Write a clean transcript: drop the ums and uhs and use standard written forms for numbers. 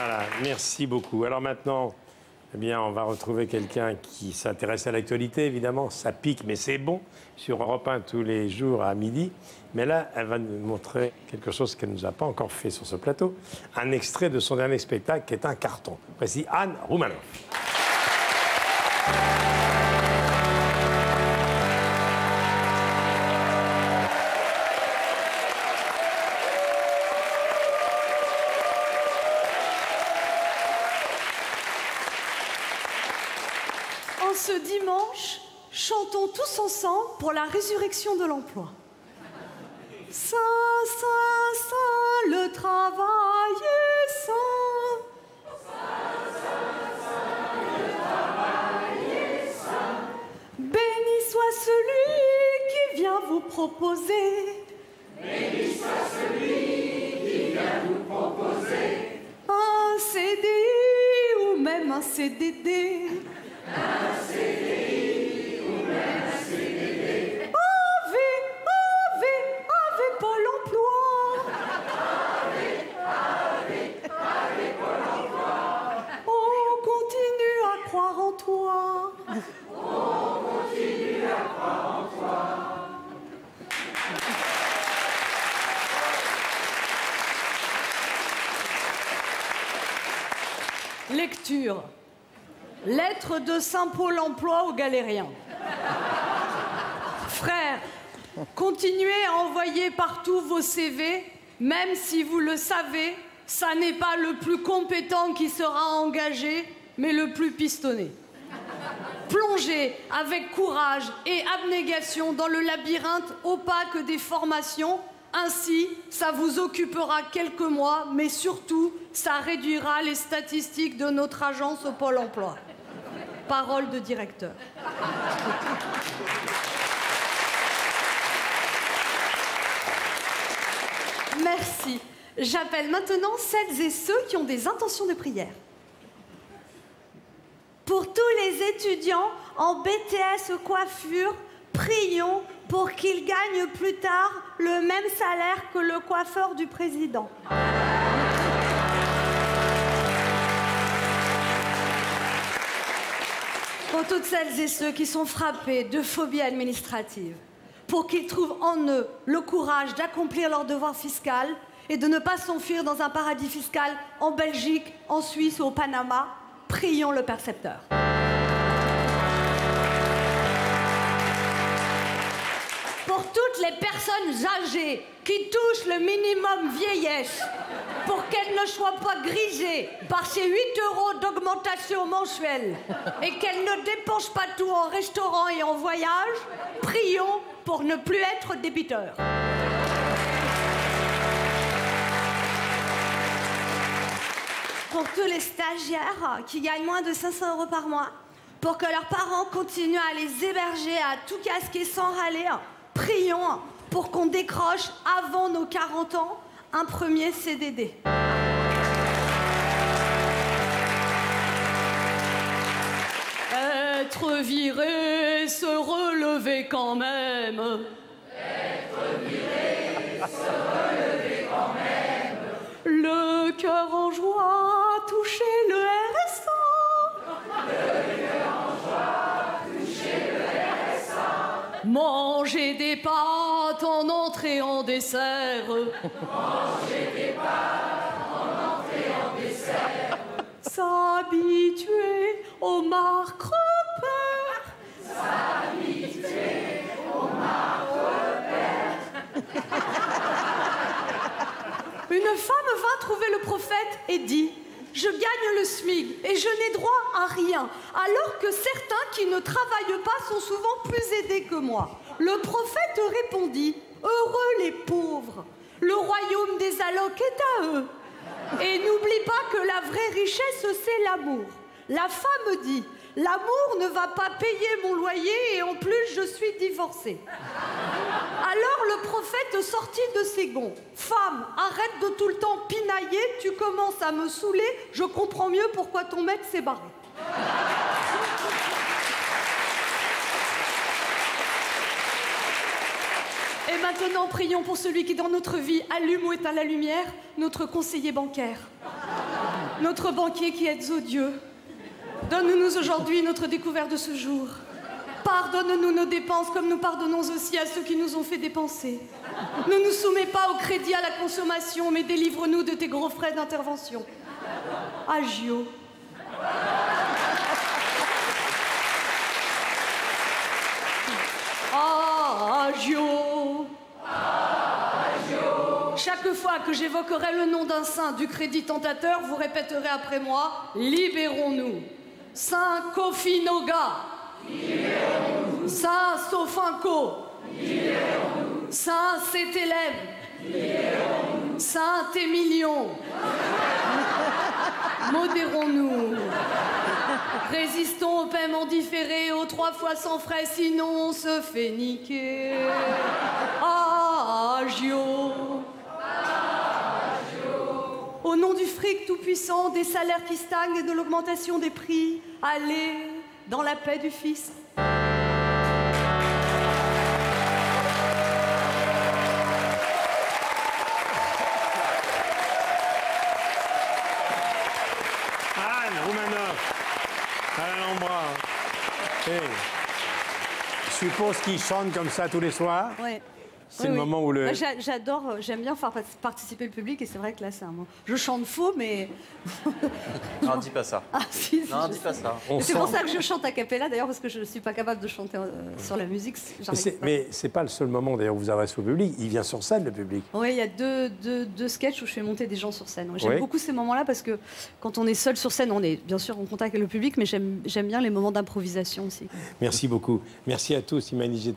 Voilà, merci beaucoup. Alors maintenant, eh bien, on va retrouver quelqu'un qui s'intéresse à l'actualité, évidemment. Ça pique, mais c'est bon, sur Europe 1 tous les jours à midi. Mais là, elle va nous montrer quelque chose qu'elle ne nous a pas encore fait sur ce plateau. Un extrait de son dernier spectacle qui est un carton. Voici Anne Roumanoff. Ce dimanche, chantons tous ensemble pour la résurrection de l'emploi. Saint, saint, saint, le travail est saint. Saint, saint, saint, le travail est saint. Béni soit celui qui vient vous proposer. Béni soit celui qui vient vous proposer. Un CDI ou même un CDD. Un CDI ou même un CDD. Ave Pôle emploi. Ave Pôle emploi. On continue à croire en toi. On continue à croire en toi. Lecture. Lettre de Saint Pôle emploi aux galériens. Frères, continuez à envoyer partout vos CV, même si vous le savez, ça n'est pas le plus compétent qui sera engagé, mais le plus pistonné. Plongez avec courage et abnégation dans le labyrinthe opaque des formations. Ainsi, ça vous occupera quelques mois, mais surtout, ça réduira les statistiques de notre agence au Pôle emploi. Parole de directeur. Merci. J'appelle maintenant celles et ceux qui ont des intentions de prière. Pour tous les étudiants en BTS coiffure, prions pour qu'ils gagnent plus tard le même salaire que le coiffeur du président. Pour toutes celles et ceux qui sont frappés de phobie administrative, pour qu'ils trouvent en eux le courage d'accomplir leur devoir fiscal et de ne pas s'enfuir dans un paradis fiscal en Belgique, en Suisse ou au Panama, prions le percepteur. Pour toutes les personnes âgées qui touchent le minimum vieillesse, pour qu'elles ne soient pas grisées par ces 8 € d'augmentation mensuelle et qu'elles ne dépensent pas tout en restaurant et en voyage, prions pour ne plus être débiteurs. Pour tous les stagiaires qui gagnent moins de 500 € par mois, pour que leurs parents continuent à les héberger, à tout casquer sans râler, prions pour qu'on décroche avant nos 40 ans un premier CDD. Être viré, se relever quand même. Être viré, se relever quand même. Le cœur en joie, toucher le RSA. Le cœur en joie, toucher le RSA. Manger des pâtes en entrée et en dessert. Manger des pâtes en entrée et en dessert. S'habituer aux marques repères. S'habituer aux marques repères. Une femme vint trouver le prophète et dit: je gagne le SMIC et je n'ai droit à rien, alors que certains qui ne travaillent pas sont souvent plus aidés que moi. Le prophète répondit: heureux les pauvres, le royaume des allocs est à eux. Et n'oublie pas que la vraie richesse, c'est l'amour. La femme dit: l'amour ne va pas payer mon loyer et en plus je suis divorcée. Alors le prophète sortit de ses gonds. Femme, arrête de tout le temps pinailler, tu commences à me saouler, je comprends mieux pourquoi ton mec s'est barré. Et maintenant, prions pour celui qui dans notre vie allume ou éteint la lumière, notre conseiller bancaire. notre banquier qui êtes odieux, donne-nous aujourd'hui notre découverte de ce jour. Pardonne-nous nos dépenses comme nous pardonnons aussi à ceux qui nous ont fait dépenser. Ne nous soumets pas au crédit à la consommation, mais délivre-nous de tes gros frais d'intervention. Agio. Agio. Chaque fois que j'évoquerai le nom d'un saint du crédit tentateur, vous répéterez après moi, libérons-nous. Saint Kofi Noga. Libérons-nous. Saint Sofinco. Libérons-nous. Saint Cétélève. Libérons-nous. Saint Émilion. Modérons-nous. Résistons au paiement différé, aux 3 fois sans frais, sinon on se fait niquer. Agio. Au nom du fric tout-puissant, des salaires qui stagnent et de l'augmentation des prix, allez dans la paix du Fils. Anne Roumanoff, Alain Lambra. Je suppose qu'ils chantent comme ça tous les soirs. Ouais. C'est le moment où le... Moi, j'adore, j'aime bien faire participer le public et c'est vrai que là c'est un moment. Je chante faux mais... Non, dis pas ça. Ah si, Non, dis pas ça. c'est pour ça que je chante a cappella d'ailleurs parce que je ne suis pas capable de chanter sur la musique. Mais c'est pas le seul moment d'ailleurs où vous adressez au public. Il vient sur scène le public. Oui, il y a deux sketchs où je fais monter des gens sur scène. J'aime Oui. beaucoup ces moments-là parce que quand on est seul sur scène, on est bien sûr en contact avec le public, mais j'aime bien les moments d'improvisation aussi. Merci beaucoup. Merci à tous. Imani